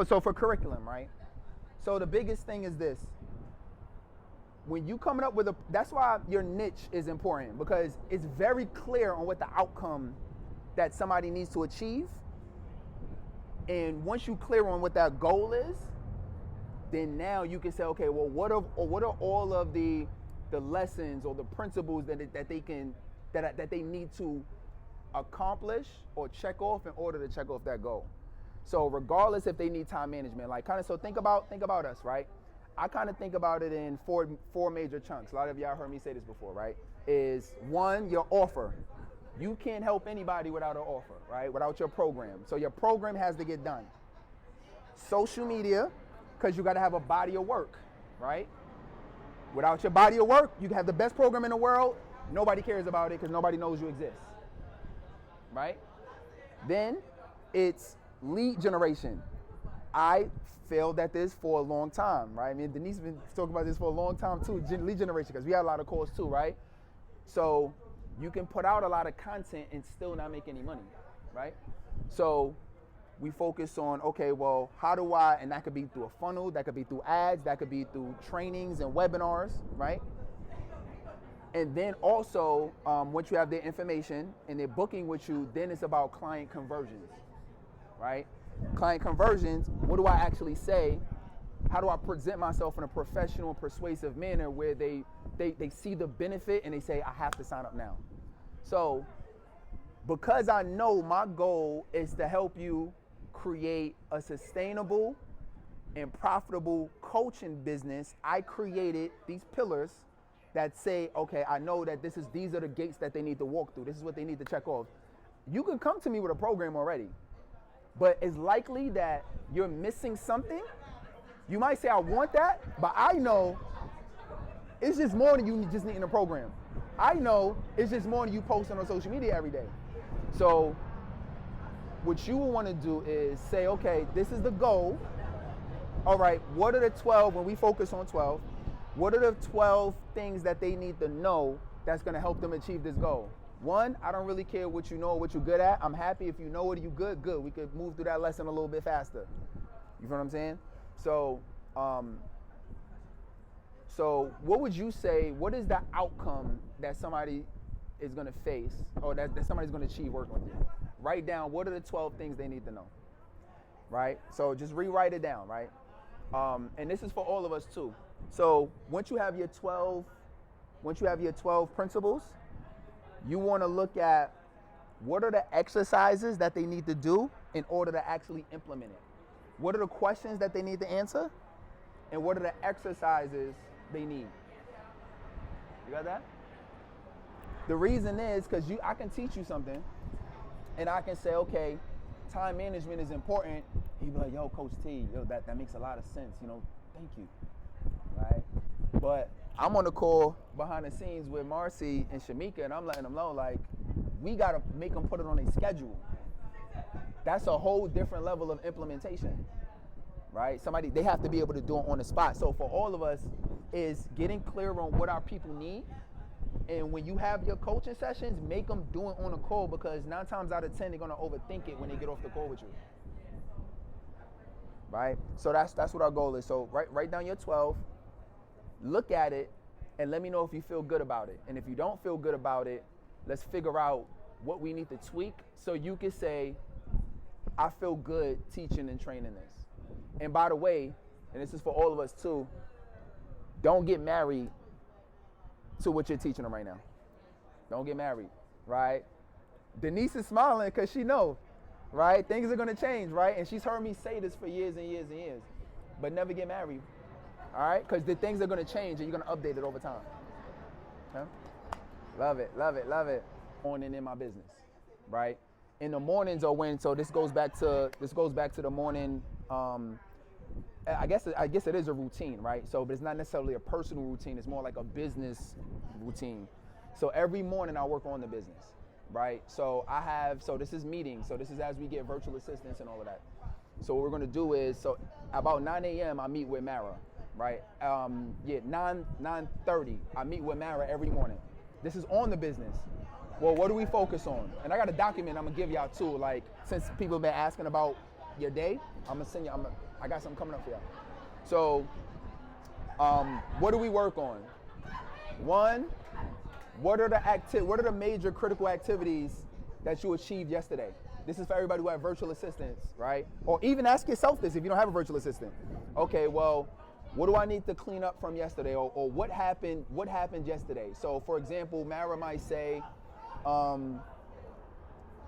So for curriculum, right? So the biggest thing is this. When you coming up with that's why your niche is important, because it's very clear on what the outcome that somebody needs to achieve. And once you clear on what that goal is, then now you can say, okay, well, what are all of the lessons or the principles that they need to accomplish or check off in order to check off that goal. So regardless if they need time management, like kind of, so think about us, right? I kind of think about it in four major chunks. A lot of y'all heard me say this before, right? Is one, your offer. You can't help anybody without an offer, right? Without your program. So your program has to get done. Social media, because you got to have a body of work, right? Without your body of work, you can have the best program in the world. Nobody cares about it because nobody knows you exist, right? Then it's lead generation. I failed at this for a long time, right? I mean, Denise has been talking about this for a long time too, lead generation, because we had a lot of calls too, right? So you can put out a lot of content and still not make any money, right? So we focus on, okay, well, how do I, and that could be through a funnel, that could be through ads, that could be through trainings and webinars, right? And then also, once you have their information and they're booking with you, then it's about client conversions, right? Client conversions, what do I actually say? How do I present myself in a professional and persuasive manner where they see the benefit and they say, I have to sign up now. So because I know my goal is to help you create a sustainable and profitable coaching business, I created these pillars that say, okay, I know that these are the gates that they need to walk through. This is what they need to check off. You can come to me with a program already, but it's likely that you're missing something. You might say, I want that, but I know it's just more than you just needing a program. I know it's just more than you posting on social media every day. So what you will want to do is say, okay, this is the goal. All right, what are the 12, when we focus on 12, what are the 12 things that they need to know that's going to help them achieve this goal? One, I don't really care what you know or what you're good at. I'm happy if you know what you're good. We could move through that lesson a little bit faster. You know what I'm saying? So, so what would you say, what is the outcome that somebody is going to face or that somebody's going to achieve working with you? Write down what are the 12 things they need to know, right? So just rewrite it down, right? And this is for all of us too. So once you have your 12 principles, you want to look at what are the exercises that they need to do in order to actually implement it. What are the questions that they need to answer? And what are the exercises they need? You got that? The reason is because I can teach you something and I can say, okay, time management is important. He'd be like, yo, Coach T, that makes a lot of sense, thank you, right? But I'm on the call behind the scenes with Marcy and Shamika, and I'm letting them know, like, we got to make them put it on a schedule. That's a whole different level of implementation, right? They have to be able to do it on the spot. So for all of us is getting clear on what our people need. And when you have your coaching sessions, make them do it on a call, because 9 times out of 10, they're going to overthink it when they get off the call with you. Right? So that's what our goal is. So write down your 12, look at it, and let me know if you feel good about it. And if you don't feel good about it, let's figure out what we need to tweak so you can say, I feel good teaching and training this. And by the way, and this is for all of us too, don't get married to what you're teaching them right now. Don't get married, right? Denise is smiling because she knows, right? Things are going to change, right? And she's heard me say this for years and years and years. But never get married, all right? Because the things are going to change and you're going to update it over time. Huh? Love it, love it, love it. On and in my business, right? In the mornings are when, so this goes back to the morning, I guess it is a routine, right? So, but it's not necessarily a personal routine. It's more like a business routine. So every morning I work on the business, right? So this is meetings. So this is as we get virtual assistants and all of that. So what we're going to do is, so about 9 a.m. I meet with Mara, right? 9:30 I meet with Mara every morning. This is on the business. Well, what do we focus on? And I got a document I'm going to give y'all too. Like, since people have been asking about your day, I'm going to send you, I got something coming up for y'all. So, what do we work on? One, what are the major critical activities that you achieved yesterday? This is for everybody who have virtual assistants, right? Or even ask yourself this if you don't have a virtual assistant. Okay, well, what do I need to clean up from yesterday? Or what happened yesterday? So for example, Mara might say, all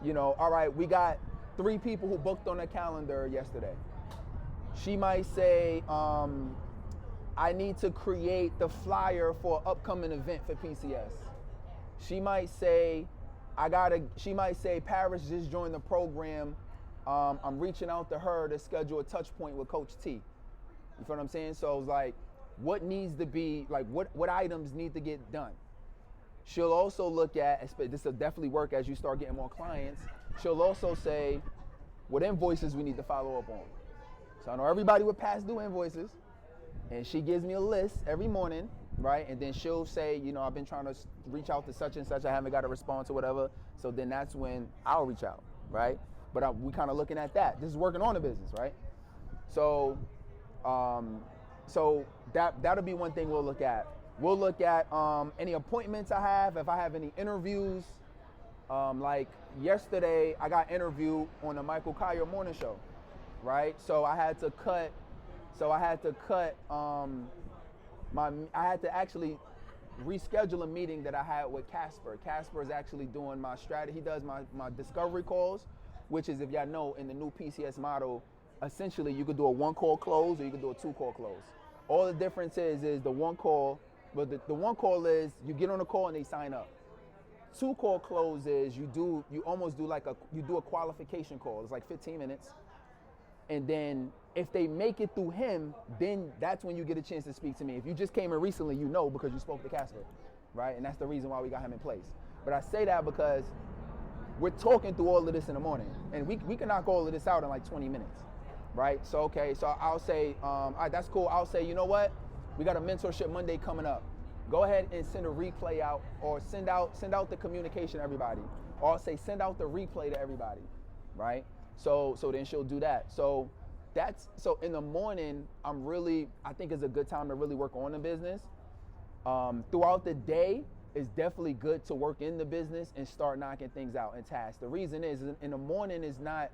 right, we got 3 people who booked on the calendar yesterday. She might say, I need to create the flyer for an upcoming event for PCS. She might say, Paris just joined the program. I'm reaching out to her to schedule a touch point with Coach T. You feel what I'm saying? So it's like, what needs to be, like what items need to get done? She'll also look at, this will definitely work as you start getting more clients. She'll also say, what invoices we need to follow up on. So I know everybody with past due invoices, and she gives me a list every morning, right? And then she'll say, I've been trying to reach out to such and such, I haven't got a response or whatever. So then that's when I'll reach out, right? But we kind of looking at that. This is working on the business, right? So, that'll be one thing we'll look at. We'll look at any appointments I have, if I have any interviews. Like yesterday, I got interviewed on the Michael Kyer morning show, right? So I had to actually reschedule a meeting that I had with Casper. Casper is actually doing my strategy. He does my discovery calls, which is, if y'all know, in the new PCS model, essentially you could do a 1-call close or you could do a 2-call close. All the difference is the 1 call, but the 1 call is you get on a call and they sign up. 2-call close is you do a qualification call. It's like 15 minutes. And then if they make it through him, then that's when you get a chance to speak to me. If you just came in recently, because you spoke to Casper, right? And that's the reason why we got him in place. But I say that because we're talking through all of this in the morning, and we can knock all of this out in like 20 minutes, right? So, okay, so I'll say, all right, that's cool. I'll say, you know what? We got a Mentorship Monday coming up. Go ahead and send a replay out, or send out the communication to everybody. Or I'll say, send out the replay to everybody, right? So then she'll do that. So in the morning, I think it's a good time to really work on the business. Throughout the day, it's definitely good to work in the business and start knocking things out and tasks. The reason is, in the morning is not,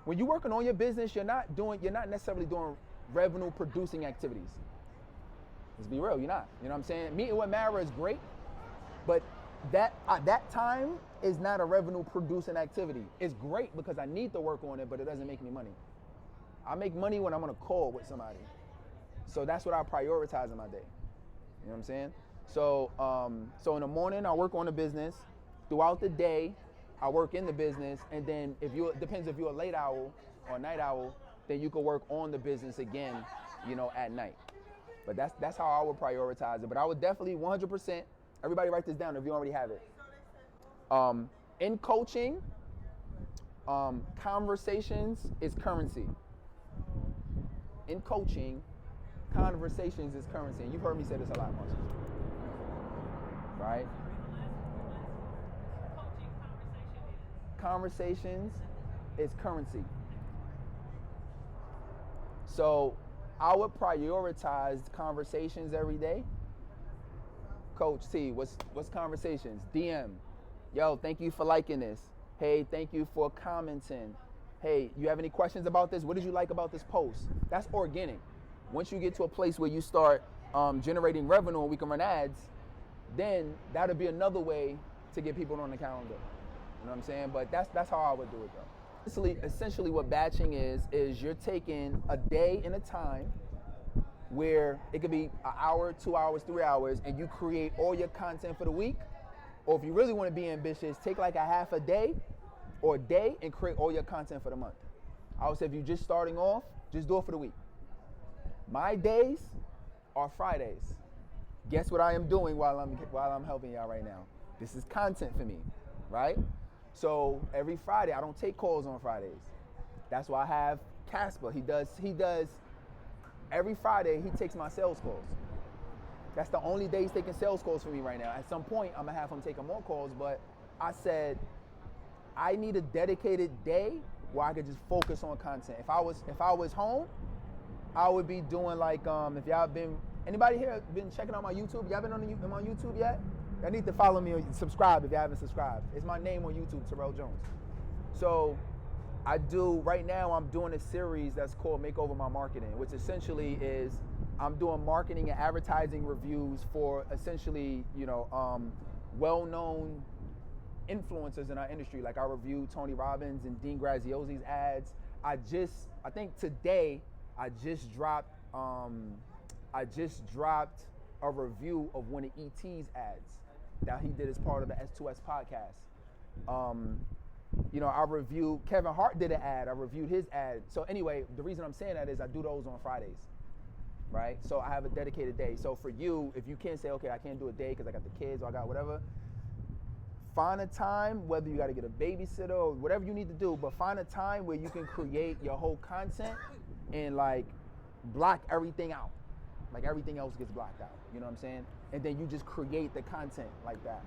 when you're working on your business, you're not necessarily doing revenue producing activities. Let's be real, you're not. You know what I'm saying? Meeting with Mara is great, but that time is not a revenue producing activity. It's great because I need to work on it, but it doesn't make me money. I make money when I'm on a call with somebody. So that's what I prioritize in my day. You know what I'm saying? So in the morning, I work on the business. Throughout the day, I work in the business. And then depends if you're a late owl or a night owl, then you can work on the business again, at night. But that's how I would prioritize it. But I would definitely 100%, everybody write this down if you already have it. In coaching, conversations is currency. In coaching, conversations is currency. And you've heard me say this a lot, Marcia. Right? Conversations is currency. So I would prioritize conversations every day. Coach T, what's conversations? DM. Yo, thank you for liking this. Hey, thank you for commenting. Hey, you have any questions about this? What did you like about this post? That's organic. Once you get to a place where you start generating revenue and we can run ads, then that'll be another way to get people on the calendar. You know what I'm saying? But that's how I would do it though. Essentially what batching is you're taking a day and a time where it could be an hour, 2 hours, 3 hours, and you create all your content for the week. Or if you really want to be ambitious, take like a half a day or a day and create all your content for the month. I would say if you're just starting off, just do it for the week. My days are Fridays. Guess what I am doing while I'm helping y'all right now? This is content for me, right? So every Friday, I don't take calls on Fridays. That's why I have Casper. He does every Friday, he takes my sales calls. That's the only day he's taking sales calls for me right now. At some point, I'm gonna have him taking more calls, but I said, I need a dedicated day where I could just focus on content. If I was home, I would be doing like, if y'all been, anybody here been checking out my YouTube? Y'all been on YouTube yet? Y'all need to follow me or subscribe if you haven't subscribed. It's my name on YouTube, Terrell Jones. So right now I'm doing a series that's called Makeover My Marketing, which essentially is I'm doing marketing and advertising reviews for essentially, well-known influencers in our industry. Like I reviewed Tony Robbins and Dean Graziosi's ads. I think today I just dropped a review of one of ET's ads that he did as part of the S2S podcast. I reviewed, Kevin Hart did an ad, I reviewed his ad. So anyway, the reason I'm saying that is I do those on Fridays, right? So I have a dedicated day. So for you, if you can't say, okay, I can't do a day because I got the kids or I got whatever, find a time, whether you got to get a babysitter or whatever you need to do, but find a time where you can create your whole content and like block everything out. Like everything else gets blocked out, you know what I'm saying? And then you just create the content like that.